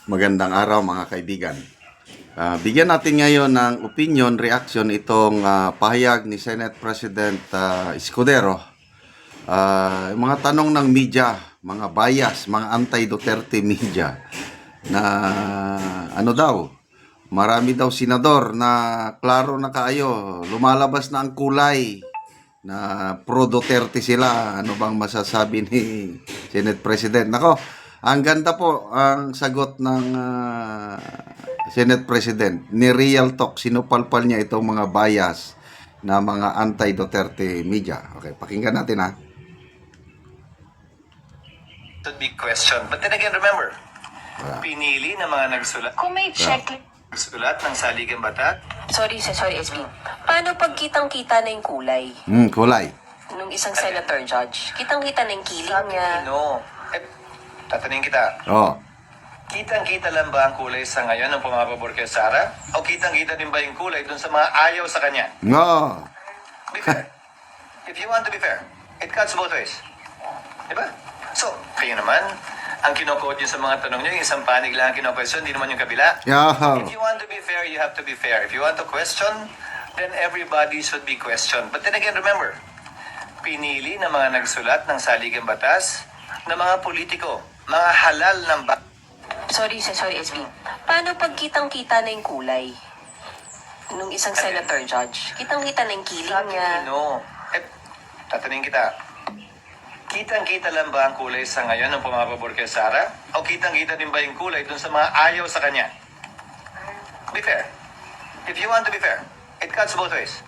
Magandang araw mga kaibigan. Bigyan natin ngayon ng opinion, reaction itong pahayag ni Senate President Escudero. Yung mga tanong ng media, mga bias, mga anti-Duterte media na ano daw, marami daw senador na klaro na kaayo, lumalabas na ang kulay na pro-Duterte sila. Ano bang masasabi ni Senate President? Nako, ang ganda po ang sagot ng Senate President. Ni Real Talk, sinupalpal niya itong mga bias na mga anti-Duterte media. Okay, pakinggan natin ha. Should be questioned. But then again, remember, pinili ng mga nagsulat Kung may checklist, ng saligang batas. sorry SB. Paano pag kitang-kita na yung kulay Kulay. nung isang senator judge? Kitang-kita na yung kiling Sabi niya. no. Tatanungin kita, Oh. kitang-kita lang ba ang kulay sa ngayon ng pumapabor kay Sara? O kitang-kita din ba yung kulay dun sa mga ayaw sa kanya? No. Be fair. If you want to be fair, it cuts both ways. Diba? So, kayo naman, ang kinokode nyo sa mga tanong nyo, yung isang panig lang ang kino-question, hindi naman yung kabila. Yeah. If you want to be fair, you have to be fair. If you want to question, then everybody should be questioned. But then again, remember, pinili ng mga nagsulat ng saligang batas na mga politiko, mga halal ng Sorry SB. Paano pag kitang-kita na yung kulay nung isang senator judge? Kitang-kita na yung kiling Sabi niya. no. Tatanungin kita, kitang-kita lang ba ang kulay sa ngayon ng pumapabor kay Sara? O kitang-kita din ba yung kulay dun sa mga ayaw sa kanya? Be fair. If you want to be fair, it cuts both ways.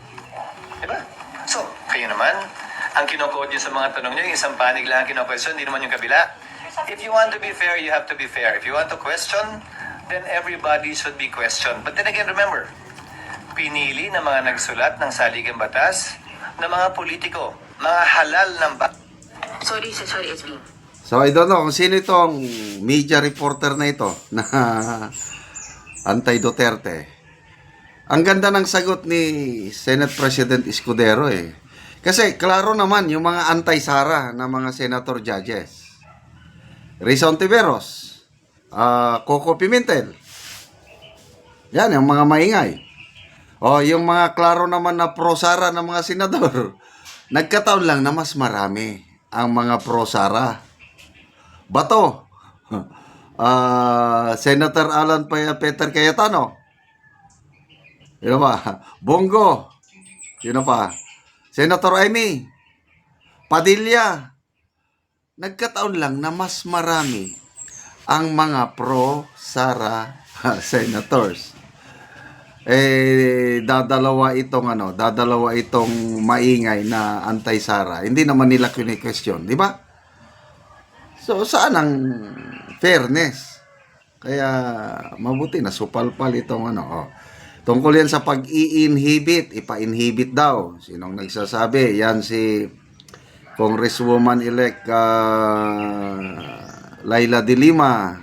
Diba? So, kayo naman, ang kinokode nyo sa mga tanong nyo, yung isang panig lang ang kino-question, hindi naman yung kabila. If you want to be fair, you have to be fair. If you want to question, then everybody should be questioned. But then again, remember, pinili ng mga nagsulat ng saligang batas na mga politiko, mga halal ng Sorry SB. So, I don't know kung sino itong media reporter na ito na anti-Duterte. Ang ganda ng sagot ni Senate President Escudero eh. Kasi klaro naman yung mga anti-Sara na mga senator judges. Risa Ontiveros, Coco Pimentel. Yan, yung mga maingay. O, yung mga klaro naman na pro-Sara ng mga senador. Nagkataon lang na mas marami ang mga pro-Sara. Bato, Senator Alan Peter Cayetano. Yun pa, Bongo. Yun pa, Senator Amy Padilla. Nagkataon lang na mas marami ang mga pro-Sara senators. Dadalawa itong maingay na anti-Sara. Hindi naman nila kini-question, di ba? So, saan ang fairness? Kaya, mabuti na supalpal itong Tungkol yan sa pag-i-inhibit, ipa-inhibit daw. Sinong nagsasabi? Yan si Congresswoman-elect Laila de Lima.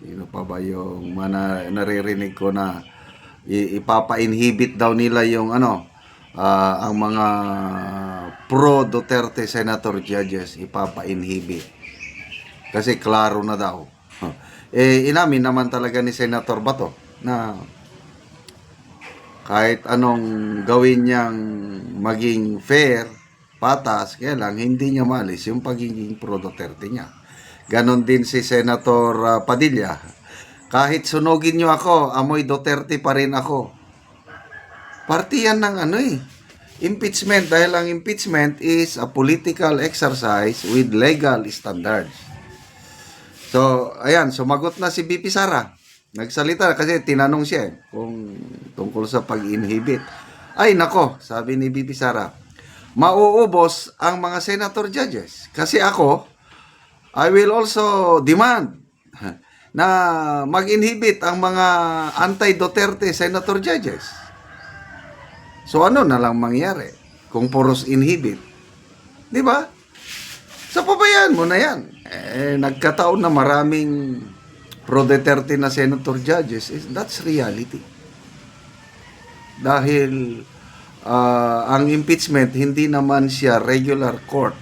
Sino pa ba yung naririnig ko na ipapa-inhibit daw nila yung ang mga pro-Duterte senator judges, ipapa-inhibit. Kasi klaro na daw. Inamin naman talaga ni Senator Bato na kahit anong gawin niyang maging fair, patas, kaya lang hindi niya malis yung pagiging pro-Duterte niya. Ganon din si Senator Padilla. Kahit sunugin niyo ako, amoy Duterte pa rin ako. Partiyan ng impeachment, dahil ang impeachment is a political exercise with legal standards. So, ayan, sumagot na si BP Sara. Nagsalita kasi tinanong siya kung tungkol sa pag-inhibit. Ay nako, sabi ni BP Sara, mauubos ang mga senator judges. Kasi ako, I will also demand na mag-inhibit ang mga anti-Duterte senator judges. So ano na lang mangyari kung puros inhibit? Di ba? So pabayaan mo na yan. Nagkataon na maraming pro-Duterte na senator judges, that's reality. Dahil ang impeachment, hindi naman siya regular court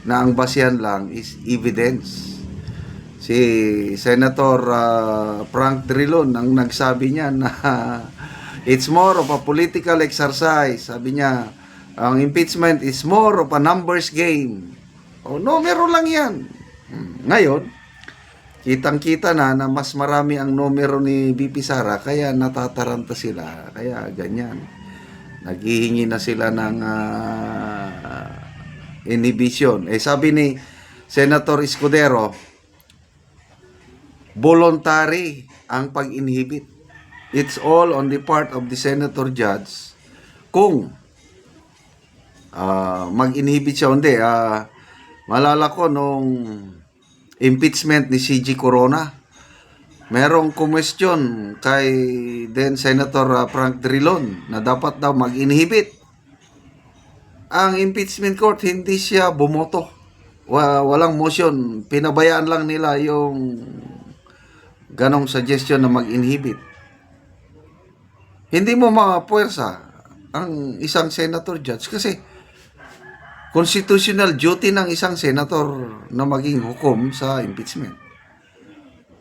na ang basehan lang is evidence. Si Senator Frank Drilon ang nagsabi niya na it's more of a political exercise. Sabi niya, ang impeachment is more of a numbers game. O, numero lang yan. Ngayon, kitang-kita na mas marami ang numero ni BP Sara, kaya natataranta sila. Kaya ganyan. Naghihingi na sila ng inhibition. Sabi ni Senator Escudero, voluntary ang pag-inhibit. It's all on the part of the Senator Judge kung mag-inhibit siya o hindi. Malala ko nung impeachment ni CG Corona, merong kumwestiyon kay then Senator Frank Drilon na dapat daw mag-inhibit. Ang impeachment court, hindi siya bumoto. Walang motion. Pinabayaan lang nila yung ganong suggestion na mag-inhibit. Hindi mo mapuwersa ang isang senator judge kasi constitutional duty ng isang senator na maging hukom sa impeachment.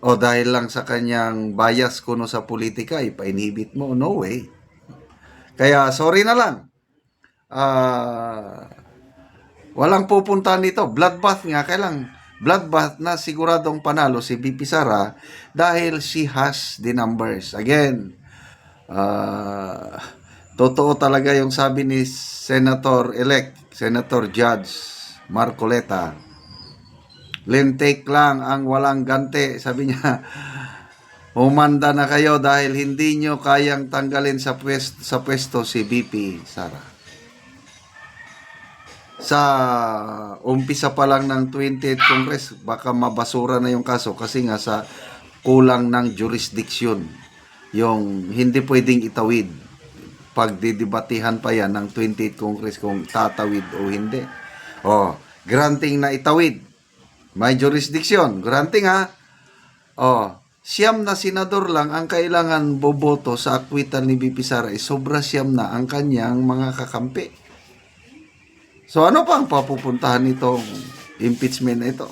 O dahil lang sa kanyang bias kuno sa politika, ipa-inhibit mo? No way. Kaya sorry na lang. Walang pupuntahan nito. Bloodbath nga. Kailang bloodbath na siguradong panalo si BP Sara dahil she has the numbers. Again, totoo talaga yung sabi ni Senator Judge Marcoleta. Lintik lang ang walang gante. Sabi niya, humanda na kayo dahil hindi nyo kayang tanggalin sa pwesto si BP Sara. Sa umpisa pa lang ng 20th Congress, baka mabasura na yung kaso kasi nga sa kulang ng jurisdiction. Yung hindi pwedeng itawid. Pagdidibatihan pa yan ng 20th Congress kung tatawid o hindi. Granting na itawid. May jurisdiction. Granting ha. Siyam na senador lang ang kailangan boboto sa acquittal ni BP Sara. Sobra siyam na ang kanyang mga kakampi. So ano pa ang papupuntahan nitong impeachment na ito?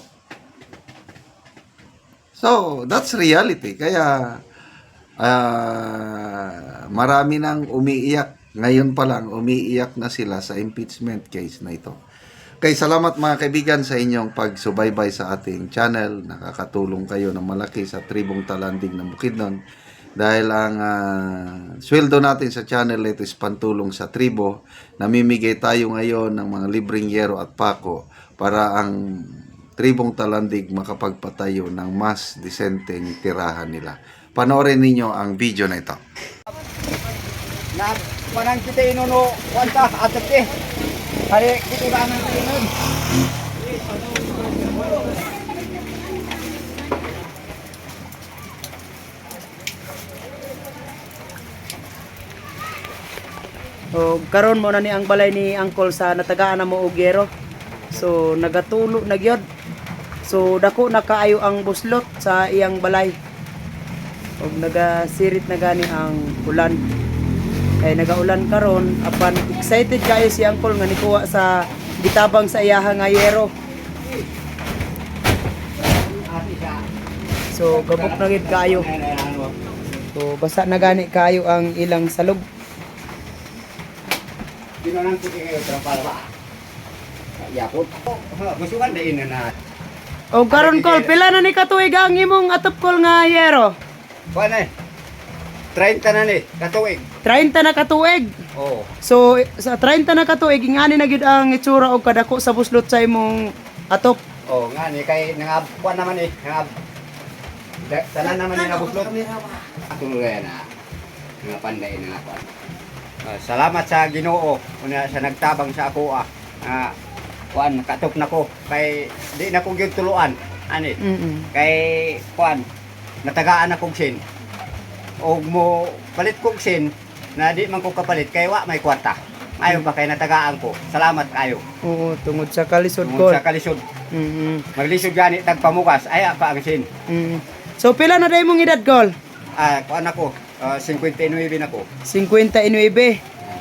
So that's reality. Kaya marami nang umiiyak. Ngayon pa lang, umiiyak na sila sa impeachment case na ito. Kaya salamat mga kaibigan sa inyong pagsubaybay sa ating channel. Nakakatulong kayo ng malaki sa Tribong Talandig ng Bukidnon. Dahil ang sweldo natin sa channel ito is pantulong sa tribo. Namimigay tayo ngayon ng mga libreng yero at pako para ang Tribong Talandig makapagpatayo ng mas disenteng tirahan nila. Panoorin ninyo ang video na ito. Na manang kita inuno kwanta atap eh. Hari kita ba nang inun. So, karon mo na ni ang balay ni Uncle sa natagaan na mo og yero. So, nagatulo na gyud. So, dako na kaayo ang buslot sa iyang balay. Og nagasirit na gani ang ulan. Kay nagaulan karon, apan excited kayo si Uncle nga nikuha sa gitabang sa iyaha nga yero. So, gabok na gid kayo. So, basa na gani kayo ang ilang salog. Dinonang ko kayo para ba. Yapot. Gusto kan din na. O karon Col, pila na ni katuig ang imong atop Col nga yero? Kuan eh. 30 na ni katuig. 30 na katuig. Oh. So sa 30 na katuig ingani na gid ang itsura og kadako sa buslot sa imong atop. Oh, nga ni kay nangab kuan naman eh. Nangab. Tanan naman ni nabuslot. Tuloy na. Nga panday na kuan. Salamat sa Ginoo una sa nagtabang sa ako kuan katop na ko kay di na ko gyud tuluan ani kay kuan natagaan na kog sin og mo palit kog sin na di man ko kapalit kay wa may kwarta ayo ba kay natagaan ko salamat kayo Oo, tungod sa kalisod tungod Col. sa kalisod maglisod gani tagpamukas ay pa ang sin So pila na day mong edad Col? kuan ako 59 na ko 59.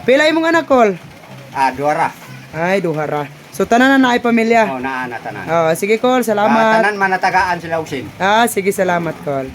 Pila imong anak Col? duara Ay, duhara. So tanan na naay pamilya. Oh, naa na tanan. Sige, Col, salamat. Tanan man natagaan sila usin. Sige, salamat, Col.